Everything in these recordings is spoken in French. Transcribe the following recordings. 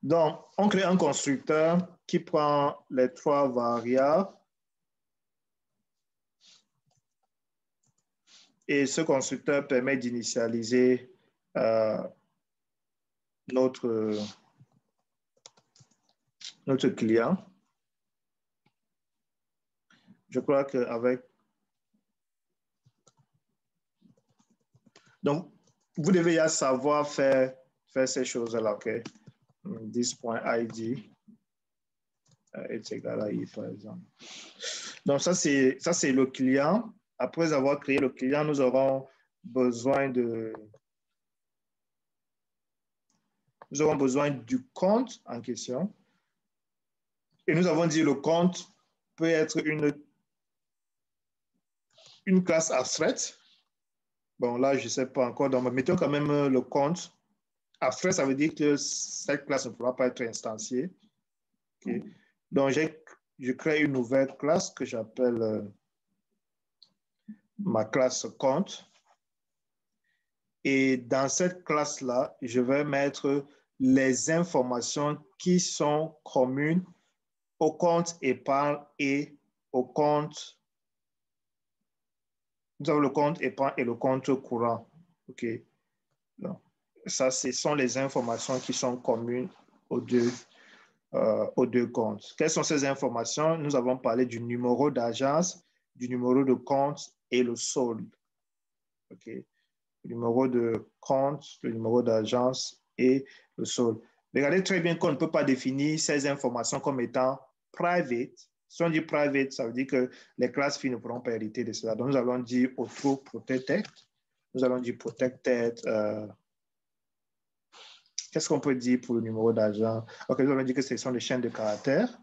Donc, on crée un constructeur qui prend les trois variables. Et ce constructeur permet d'initialiser notre client. Je crois qu'avec... Donc, vous devez ya savoir faire ces choses-là, OK? This.id est égal à i, par exemple. Donc, ça, c'est le client. Après avoir créé le client, nous aurons besoin du compte en question. Et nous avons dit le compte peut être une classe abstraite. Bon, là, je ne sais pas encore. Donc, mettons quand même le compte. Abstrait, ça veut dire que cette classe ne pourra pas être instanciée. Okay. Donc, je crée une nouvelle classe que j'appelle ma classe compte. Et dans cette classe-là, je vais mettre les informations qui sont communes au compte épargne et au compte. Nous avons le compte épargne et le compte courant. OK. Donc, ça, ce sont les informations qui sont communes aux deux comptes. Quelles sont ces informations? Nous avons parlé du numéro d'agence, du numéro de compte et le solde. OK. Le numéro de compte, le numéro d'agence et le solde. Regardez très bien qu'on ne peut pas définir ces informations comme étant private. Si on dit private, ça veut dire que les classes filles ne pourront pas hériter de cela. Donc, nous allons dire auto protected. Nous allons dire protected. Qu'est-ce qu'on peut dire pour le numéro d'agent? OK, nous allons dire que ce sont des chaînes de caractères.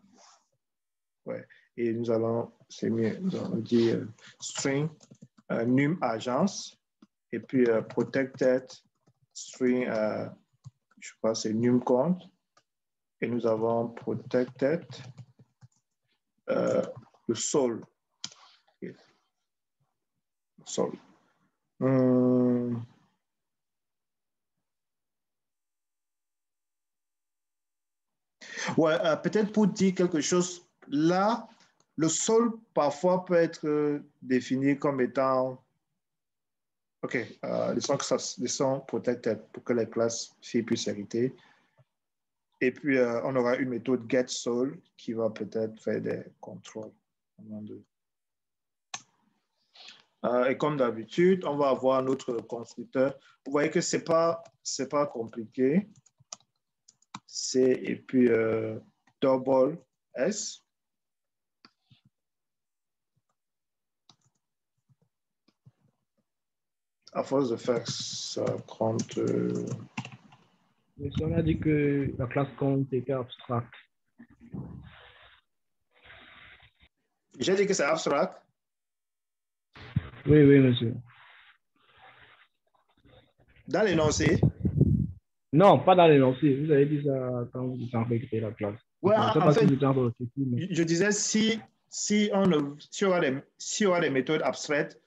Ouais. Et nous allons, c'est mieux, nous allons dire string num agence et puis protected string, je crois c'est num compte. Et nous avons protected le sol. Okay. Sol. Ouais, peut-être pour dire quelque chose, là, le sol parfois peut être défini comme étant, OK, laissons protected pour que les classes filles puissent hériter. Et puis, on aura une méthode getSol qui va peut-être faire des contrôles. Et comme d'habitude, on va avoir notre constructeur. Vous voyez que c'est pas compliqué. Et puis double S. À force de faire ça, compte. Mais on a dit que la classe compte était abstract. J'ai dit que c'est abstract. Oui, oui, monsieur. Dans l'énoncé? Non, pas dans l'énoncé. Vous avez dit ça quand vous étiez en train de créer la classe. Ouais, en fait, je disais si y aura des méthodes abstraites,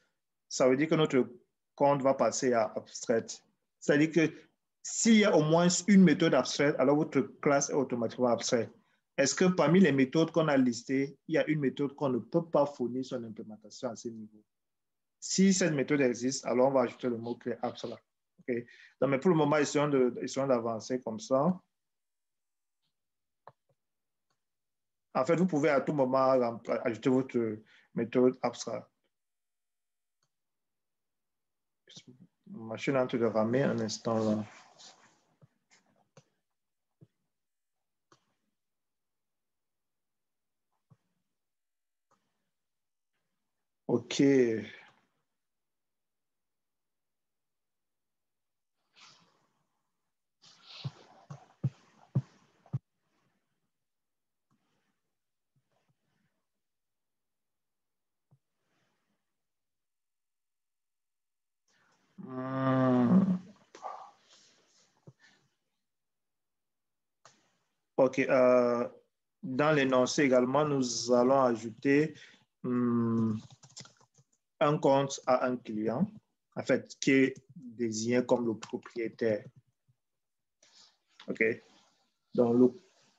ça veut dire que notre compte va passer à abstraite. C'est-à-dire que s'il y a au moins une méthode abstraite, alors votre classe est automatiquement abstraite. Est-ce que parmi les méthodes qu'on a listées, il y a une méthode qu'on ne peut pas fournir son implémentation à ce niveau? Si cette méthode existe, alors on va ajouter le mot-clé abstract. Okay. Donc, mais pour le moment, essayons d'avancer comme ça. En fait, vous pouvez à tout moment ajouter votre méthode abstract. Ma machine est en train de ramer un instant là. OK. OK. Dans l'énoncé également, nous allons ajouter un compte à un client, en fait, qui est désigné comme le propriétaire. OK. Donc, le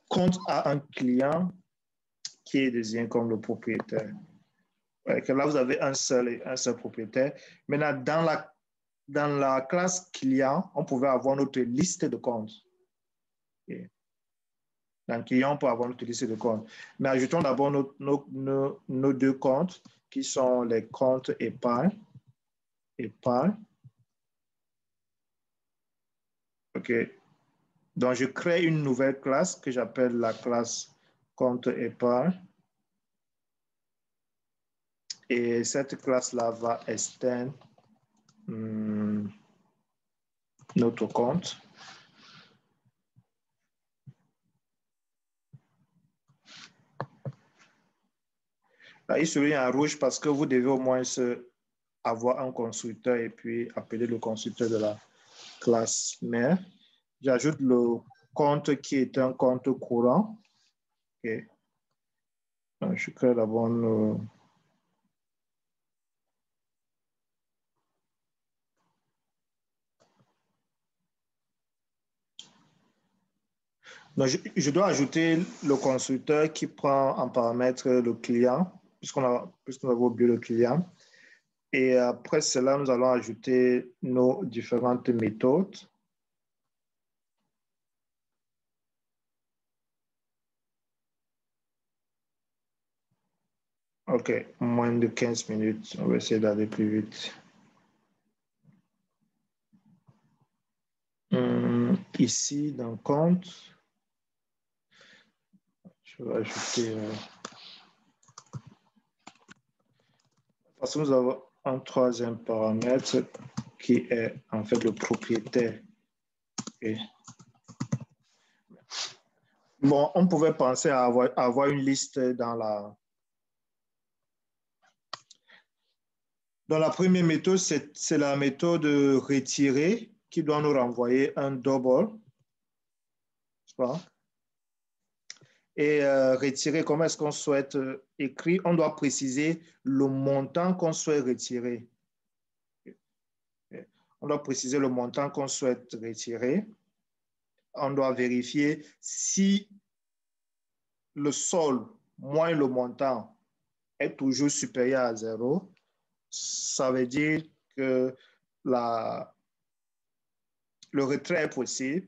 compte a un client qui est désigné comme le propriétaire. Ouais, que là, vous avez un seul propriétaire. Maintenant, dans la classe client, on pouvait avoir notre liste de comptes. Okay. Dans le client, on peut avoir notre liste de comptes. Mais ajoutons d'abord nos deux comptes qui sont les comptes épargne. OK. Donc, je crée une nouvelle classe que j'appelle la classe compte épargne. Et cette classe-là va extendre notre compte. Là, il souligne en rouge parce que vous devez au moins avoir un constructeur et puis appeler le constructeur de la classe mère. J'ajoute le compte qui est un compte courant. Okay. Donc, je crée d'abord Donc, je dois ajouter le constructeur qui prend en paramètre le client, puisqu'on a oublié le client. Et après cela, nous allons ajouter nos différentes méthodes. OK, moins de 15 minutes. On va essayer d'aller plus vite. Ici, dans compte, je vais ajouter... parce que nous avons un troisième paramètre qui est en fait le propriétaire. Okay. Bon, on pouvait penser à avoir une liste dans la première méthode, c'est la méthode retirer qui doit nous renvoyer un double. Et retirer, comment est-ce qu'on souhaite écrire? On doit préciser le montant qu'on souhaite retirer. On doit préciser le montant qu'on souhaite retirer. On doit vérifier si le solde moins le montant est toujours supérieur à 0. Ça veut dire que le retrait est possible.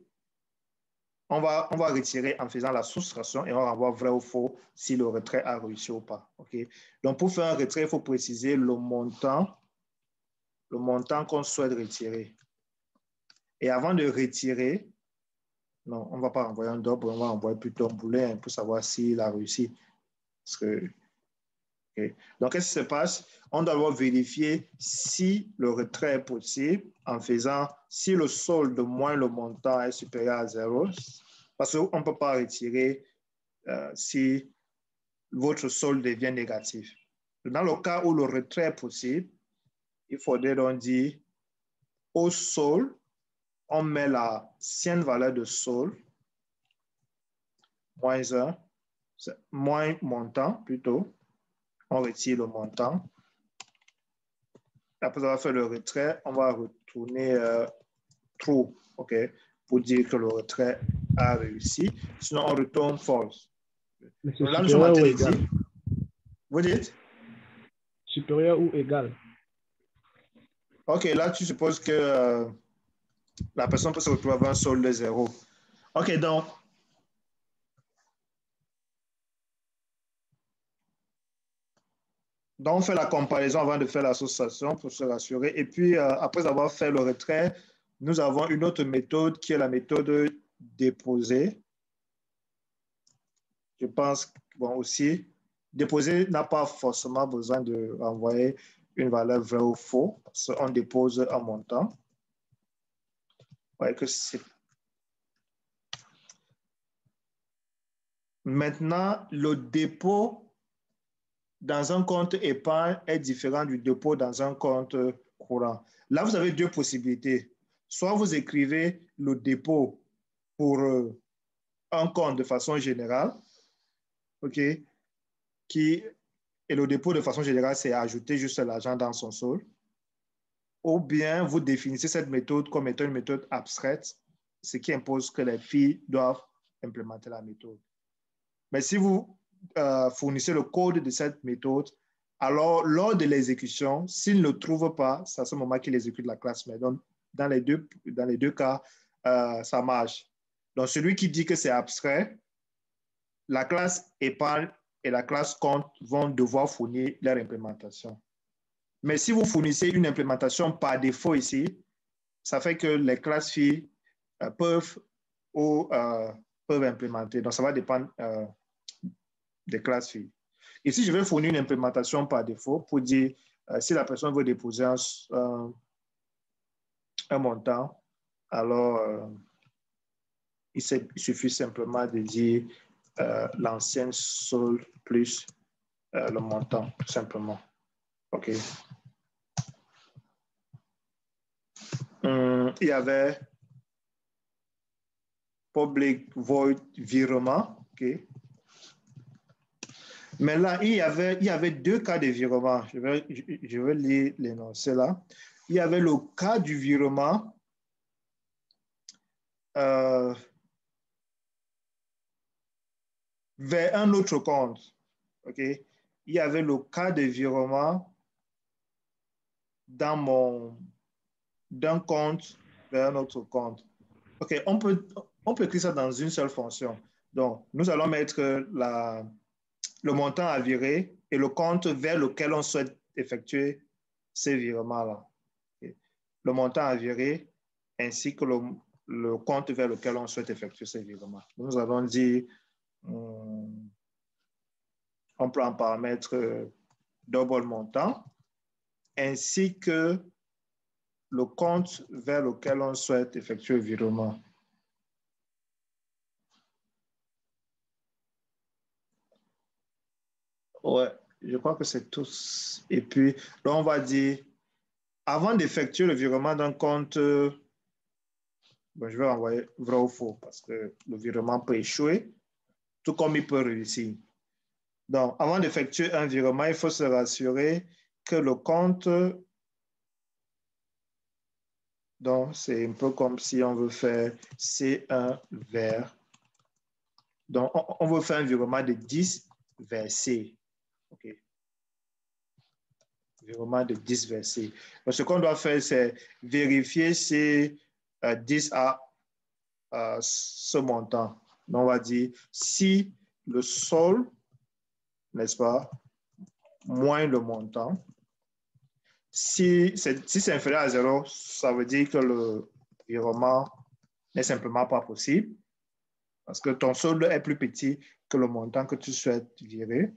On va retirer en faisant la soustraction et on va voir vrai ou faux si le retrait a réussi ou pas. Okay? Donc, pour faire un retrait, il faut préciser le montant qu'on souhaite retirer. Et avant de retirer, non, on ne va pas envoyer un double, on va envoyer plutôt un booléen pour savoir s'il a réussi. Parce que, okay. Donc, qu'est-ce qui se passe? On doit vérifier si le retrait est possible en faisant si le solde moins le montant est supérieur à 0. Parce qu'on ne peut pas retirer si votre solde devient négatif. Dans le cas où le retrait est possible, il faudrait donc dire au solde, on met l'ancienne valeur de solde, moins 1, moins montant plutôt. On retire le montant. Après avoir fait le retrait, on va retourner true, OK, pour dire que le retrait a réussi. Sinon, on retourne false. Mais c'est là, nous sommes en supérieur ou train de égal? dire. Vous dites? Supérieur ou égal? OK, là, tu supposes que la personne peut se retrouver avec un solde de 0. OK, donc, on fait la comparaison avant de faire l'association pour se rassurer. Et puis, après avoir fait le retrait, nous avons une autre méthode qui est la méthode déposer. Je pense, bon, aussi, déposer n'a pas forcément besoin de renvoyer une valeur vraie ou faux, parce qu'on dépose un montant. Ouais, que c'est... Maintenant, le dépôt dans un compte épargne est différent du dépôt dans un compte courant. Là, vous avez deux possibilités. Soit vous écrivez le dépôt pour un compte de façon générale, OK, et le dépôt de façon générale, c'est ajouter juste l'argent dans son solde. Ou bien vous définissez cette méthode comme étant une méthode abstraite, ce qui impose que les filles doivent implémenter la méthode. Mais si vous fournissez le code de cette méthode, alors lors de l'exécution, s'il ne trouve pas, c'est à ce moment qu'il exécute la classe main. Donc, dans les deux cas, ça marche. Donc, celui qui dit que c'est abstrait, la classe épargne et la classe compte vont devoir fournir leur implémentation. Mais si vous fournissez une implémentation par défaut ici, ça fait que les classes filles peuvent implémenter. Donc, ça va dépendre des classes filles. Ici, je vais fournir une implémentation par défaut pour dire si la personne veut déposer un montant, alors il suffit simplement de dire l'ancienne solde plus le montant, tout simplement. OK. Il y avait public void virement. OK. Mais là, il y avait deux cas de virement. Je vais lire l'énoncé là. Il y avait le cas du virement vers un autre compte. OK? Il y avait le cas de virement d'un compte vers un autre compte. OK, on peut écrire ça dans une seule fonction. Donc, nous allons mettre le montant à virer et le compte vers lequel on souhaite effectuer ces virements-là. Okay? Le montant à virer ainsi que le compte vers lequel on souhaite effectuer ces virements. Nous allons dire, on peut en paramétrer double montant ainsi que le compte vers lequel on souhaite effectuer le virement. Ouais, je crois que c'est tout. Et puis, là, on va dire, avant d'effectuer le virement d'un compte, bon, je vais envoyer vrai ou faux parce que le virement peut échouer, tout comme il peut réussir. Donc, avant d'effectuer un virement, il faut se rassurer que le compte, donc c'est un peu comme si on veut faire C1 vers, donc on veut faire un virement de 10 vers C. OK. Virement de 10 vers C. Donc, ce qu'on doit faire, c'est vérifier si 10 a ce montant. Donc, on va dire si le sol, n'est-ce pas, moins le montant. Si c'est inférieur à 0, ça veut dire que le virement n'est simplement pas possible parce que ton solde est plus petit que le montant que tu souhaites virer.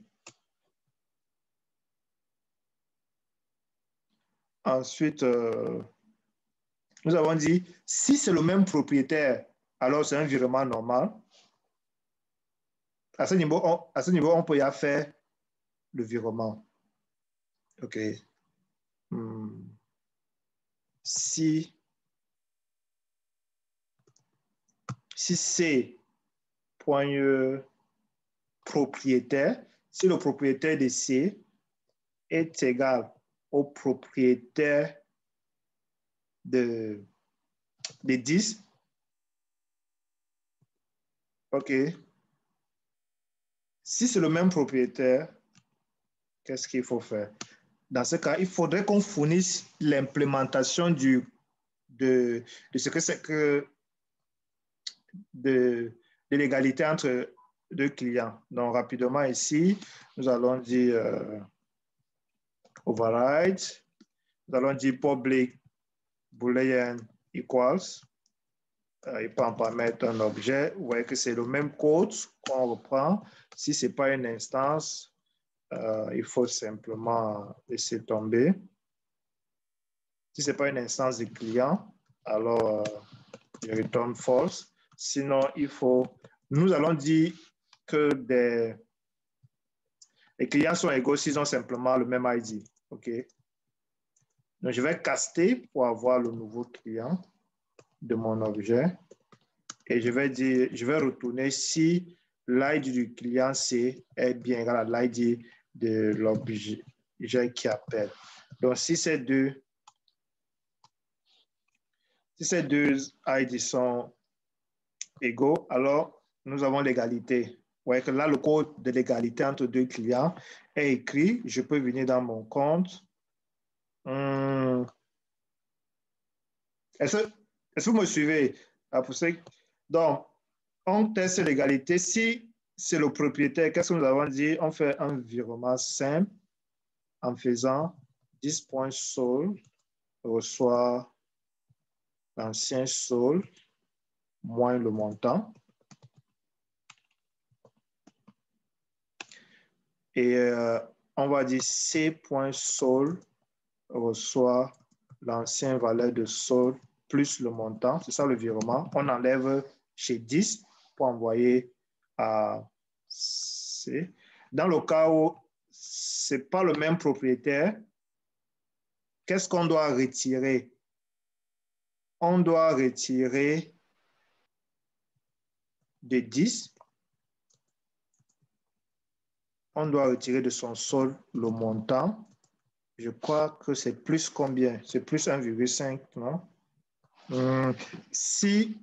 Ensuite, nous avons dit, si c'est le même propriétaire, alors c'est un virement normal. À ce niveau, on peut y faire le virement. OK. Si c'est point propriétaire, si le propriétaire de C est égal au propriétaire de 10, OK. Si c'est le même propriétaire, qu'est-ce qu'il faut faire? Dans ce cas, il faudrait qu'on fournisse l'implémentation de ce que c'est que de l'égalité entre deux clients. Donc, rapidement ici, nous allons dire override. Nous allons dire public boolean equals. Il peut en paramétrer un objet. Vous voyez que c'est le même code qu'on reprend. Si ce n'est pas une instance, il faut simplement laisser tomber. Si ce n'est pas une instance de client, alors je retourne false. Sinon, nous allons dire que les clients sont égaux s'ils ont simplement le même ID. OK? Donc, je vais caster pour avoir le nouveau client de mon objet. Et je vais retourner si l'ID du client C est bien égal à l'ID de l'objet qui appelle. Donc, si ces deux ID sont égaux, alors nous avons l'égalité. Vous voyez que là, le code de l'égalité entre deux clients est écrit. Je peux venir dans mon compte. Est-ce que vous me suivez? Donc, on teste l'égalité. Si c'est le propriétaire, qu'est-ce que nous avons dit? On fait un virement simple en faisant 10.sol reçoit l'ancien sol moins le montant. Et on va dire C.sol reçoit l'ancien valeur de sol plus le montant. C'est ça le virement. On enlève chez 10 pour envoyer à C. Dans le cas où ce n'est pas le même propriétaire, qu'est-ce qu'on doit retirer? On doit retirer de 10. On doit retirer de son sol le montant. Je crois que c'est plus combien? C'est plus 1,5, non? Si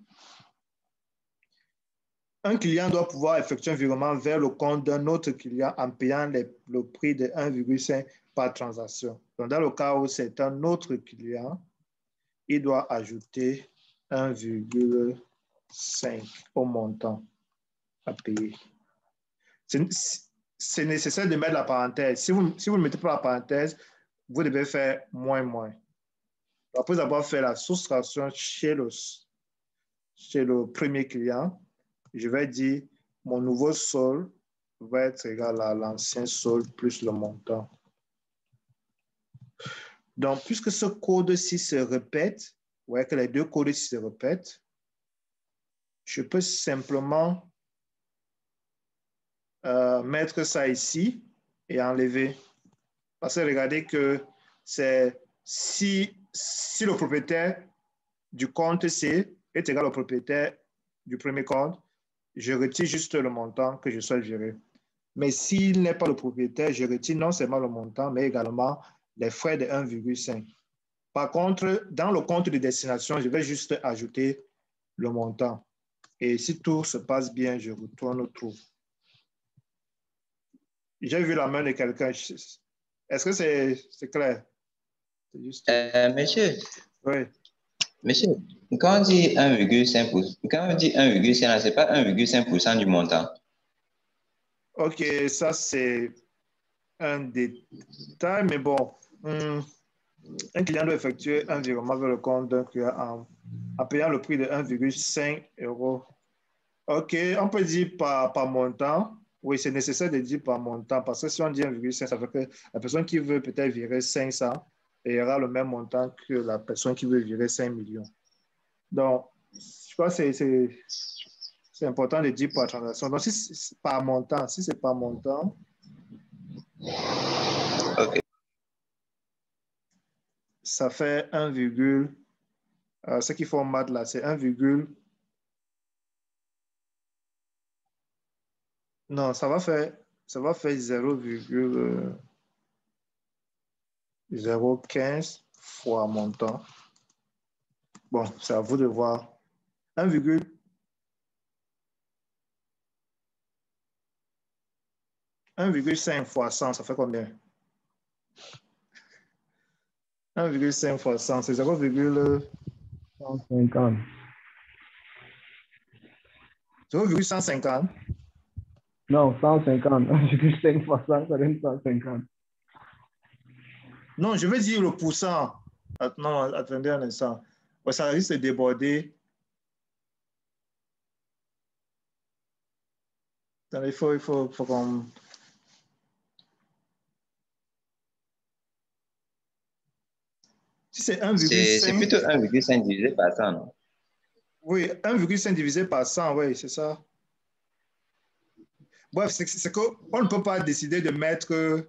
un client doit pouvoir effectuer un virement vers le compte d'un autre client en payant le prix de 1,5 par transaction. Donc, dans le cas où c'est un autre client, il doit ajouter 1,5 au montant à payer. C'est nécessaire de mettre la parenthèse. Si vous ne mettez pas la parenthèse, vous devez faire moins. Après avoir fait la soustraction chez le premier client, je vais dire mon nouveau sol va être égal à l'ancien sol plus le montant. Donc, puisque ce code-ci se répète, vous voyez que les deux codes-ci se répètent, je peux simplement mettre ça ici et enlever. Parce que regardez que c'est si le propriétaire du compte C est égal au propriétaire du premier compte, je retire juste le montant que je souhaite gérer. Mais s'il n'est pas le propriétaire, je retire non seulement le montant, mais également les frais de 1,5. Par contre, dans le compte de destination, je vais juste ajouter le montant. Et si tout se passe bien, je retourne au trou. J'ai vu la main de quelqu'un. Est-ce que c'est clair? Juste... monsieur. Oui. Monsieur, quand on dit 1,5%, quand on dit 1,5%, ce n'est pas 1,5% du montant. OK, ça c'est un détail, mais bon, un client doit effectuer un virement vers le compte d'un client en payant le prix de 1,5 €. OK, on peut dire par montant. Oui, c'est nécessaire de dire par montant, parce que si on dit 1,5, ça veut dire que la personne qui veut peut-être virer 500 payera le même montant que la personne qui veut virer 5 millions. Donc, je crois que c'est important de dire par transaction. Donc, si c'est par montant, OK. Ça fait 1, ce qu'il faut mettre là, c'est 1, non, ça va faire 0,015 fois montant. Bon, c'est à vous de voir. 1,5 fois 100, ça fait combien? 1,5 fois 100, c'est 0,150. 0,150? Non, 150. 1,5 fois 100, ça donne 150. Non, je veux dire le pourcent. Non, attendez un instant. Ouais, ça risque de déborder. Il faut qu'on... Si c'est 1,5... C'est plutôt 1,5 divisé par 100, non? Oui, 1,5 divisé par 100, oui, c'est ça. Bref, c'est qu'on ne peut pas décider de mettre...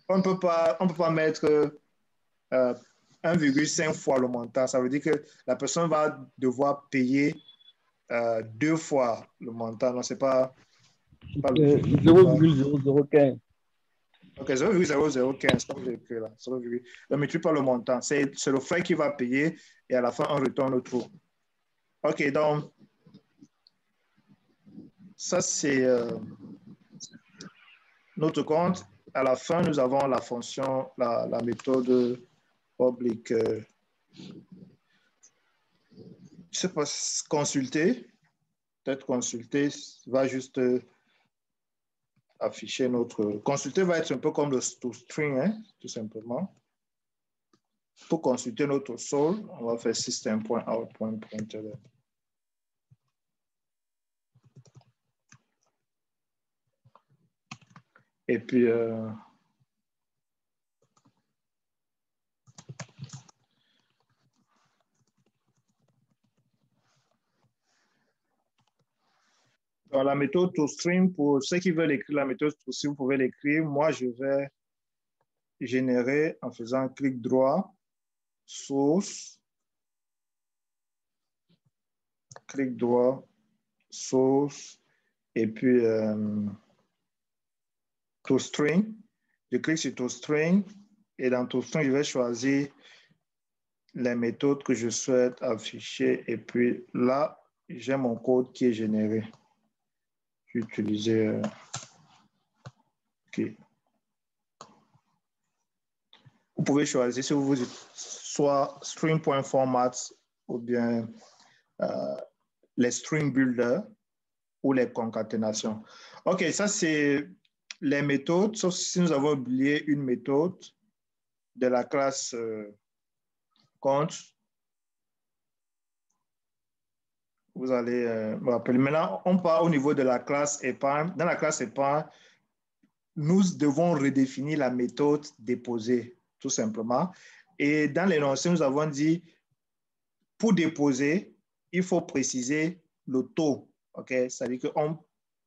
On ne peut pas mettre 1,5 fois le montant. Ça veut dire que la personne va devoir payer 2 fois le montant. Non, c'est pas... 0,0015. OK, 0,0015, comme j'ai écrit là. Ne multiplie pas le montant. C'est le frais qui va payer et à la fin, on retourne au trou. OK, donc, ça c'est notre compte. À la fin, nous avons la fonction, la méthode public. Je ne sais pas, consulter. Peut-être consulter va juste afficher notre... Consulter va être un peu comme le toString, hein, tout simplement. Pour consulter notre sol, on va faire system.out.println. Et puis, dans la méthode toString, pour ceux qui veulent écrire la méthode toString, vous pouvez l'écrire. Moi, je vais générer en faisant clic droit, source, clic droit, source, et puis toString. Je clique sur toString et dans toString, je vais choisir les méthodes que je souhaite afficher. Et puis là, j'ai mon code qui est généré. Je vais utiliser... OK. Vous pouvez choisir si vous soit string.format ou bien les string builder ou les concaténations. OK, ça c'est les méthodes, sauf si nous avons oublié une méthode de la classe compte. Vous allez me rappeler. Maintenant, on part au niveau de la classe épargne. Dans la classe épargne, nous devons redéfinir la méthode déposée, tout simplement. Et dans l'énoncé, nous avons dit, pour déposer, il faut préciser le taux. Okay? C'est-à-dire que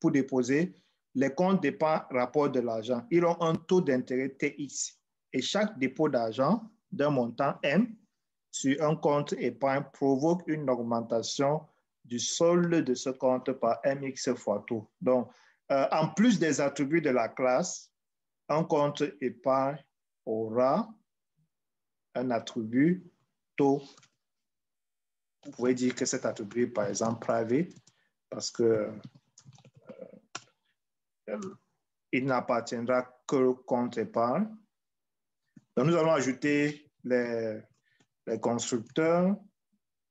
pour déposer, les comptes d'épargne rapport de l'argent, ils ont un taux d'intérêt TX. Et chaque dépôt d'argent d'un montant M sur un compte épargne provoque une augmentation du solde de ce compte par MX fois taux. Donc, en plus des attributs de la classe, un compte épargne aura un attribut taux. Vous pouvez dire que cet attribut est par exemple private parce que il n'appartiendra que au compte épargne. Donc, nous allons ajouter les constructeurs.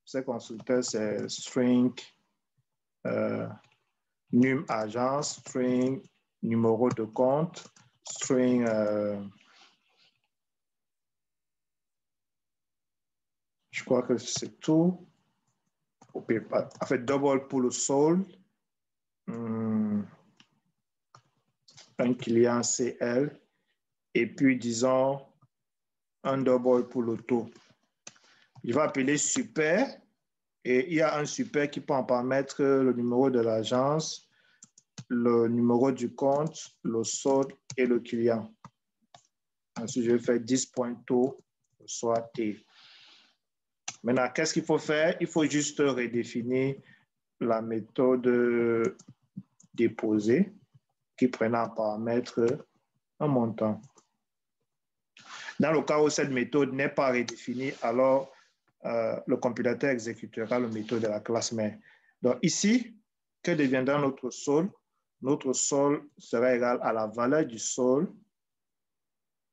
Ces constructeurs, c'est string num agence, string numéro de compte, string je crois que c'est tout. En fait, double pour le solde. Un client CL. Et puis, disons, un double pour le taux. Je vais appeler super. Et il y a un super qui peut en paramétrer le numéro de l'agence, le numéro du compte, le solde et le client. Ensuite, je vais faire 10.taux, soit T. Maintenant, qu'est-ce qu'il faut faire? Il faut juste redéfinir la méthode déposée qui prend en paramètre un montant. Dans le cas où cette méthode n'est pas redéfinie, alors le compilateur exécutera la méthode de la classe main. Donc ici, que deviendra notre sol? Notre sol sera égal à la valeur du sol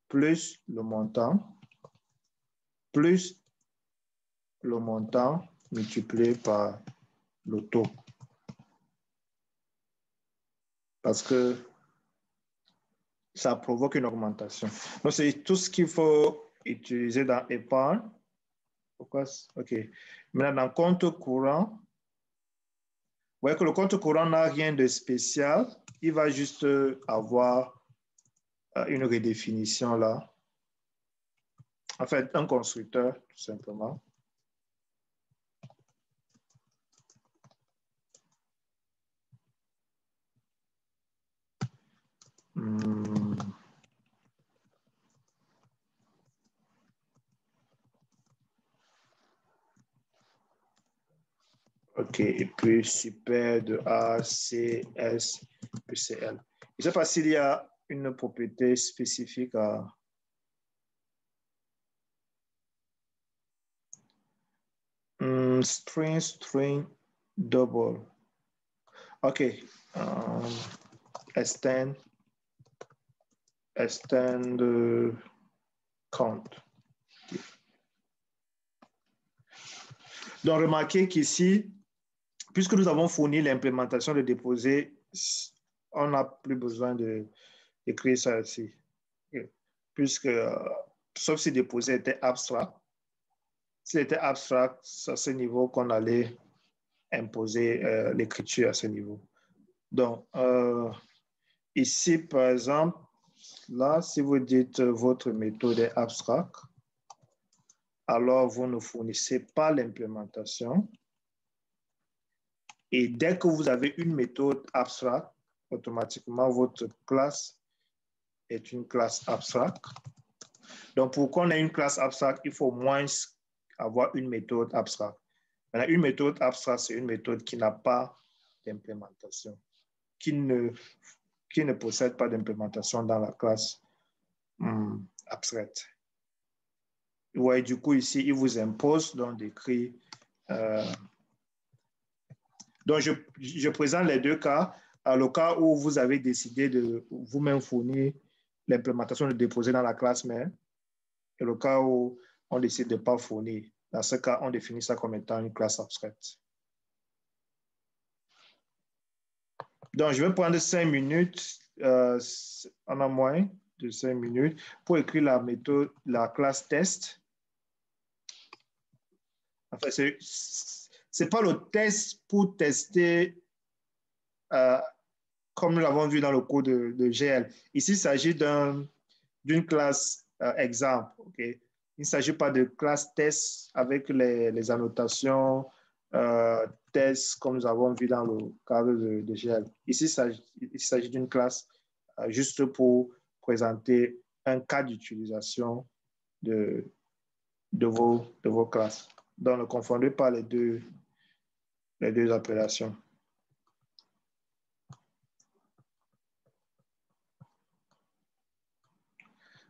plus le montant, plus le montant multiplié par le taux. Parce que ça provoque une augmentation. Donc, c'est tout ce qu'il faut utiliser dans épargne. Pourquoi? OK. Maintenant, dans compte courant, vous voyez que le compte courant n'a rien de spécial. Il va juste avoir une redéfinition là. En fait, un constructeur, tout simplement. OK, et puis super de A, C, S, puis CL. Je ne sais pas s'il y a une propriété spécifique à... String, double. OK. extend count. Donc, remarquez qu'ici, puisque nous avons fourni l'implémentation de déposer, on n'a plus besoin d'écrire ça ici. Puisque, sauf si déposer était abstrait. S'il était abstrait, c'est à ce niveau qu'on allait imposer l'écriture à ce niveau. Donc, ici, par exemple, là, si vous dites votre méthode est abstract, alors vous ne fournissez pas l'implémentation. Et dès que vous avez une méthode abstract, automatiquement, votre classe est une classe abstract. Donc, pour qu'on ait une classe abstract, il faut au moins avoir une méthode abstract. Maintenant, une méthode abstract, c'est une méthode qui n'a pas d'implémentation, qui ne possède pas d'implémentation dans la classe abstraite. Ouais, du coup, ici, il vous impose donc d'écrire. Donc, je présente les deux cas. Le cas où vous avez décidé de vous-même fournir l'implémentation de déposer dans la classe mère, et le cas où on décide de ne pas fournir. Dans ce cas, on définit ça comme étant une classe abstraite. Donc, je vais prendre 5 minutes, on a moins de 5 minutes, pour écrire la méthode, la classe test. Enfin, c'est pas le test pour tester comme nous l'avons vu dans le cours de GL. Ici, il s'agit d'une classe exemple. Okay? Il ne s'agit pas de classe test avec les annotations test comme nous avons vu dans le cadre de GL. Ici, il s'agit d'une classe juste pour présenter un cas d'utilisation de vos classes. Donc, ne confondez pas les deux appellations.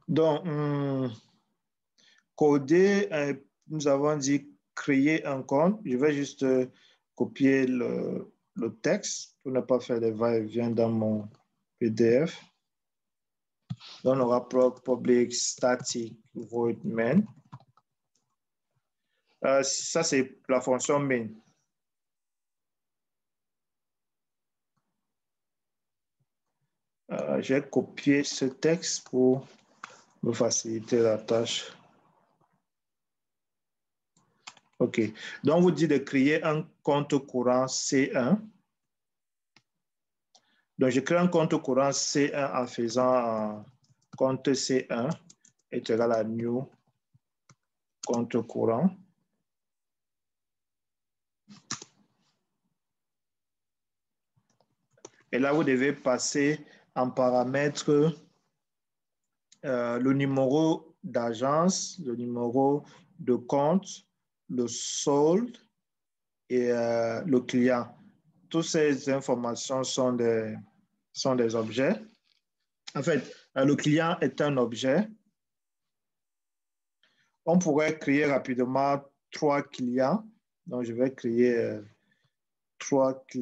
Donc, coder, nous avons dit créer un compte. Je vais juste copier le texte pour ne pas faire des va-et-vient dans mon PDF. Donc, on aura public static void main. Ça, c'est la fonction main. J'ai copié ce texte pour me faciliter la tâche. OK. Donc, vous dites de créer un compte courant C1. Donc, je crée un compte courant C1 en faisant un compte C1 est égal à new compte courant. Et là, vous devez passer en paramètre le numéro d'agence, le numéro de compte, le solde et le client. Toutes ces informations sont des objets. En fait, le client est un objet. On pourrait créer rapidement 3 clients. Donc, je vais créer 3 clients.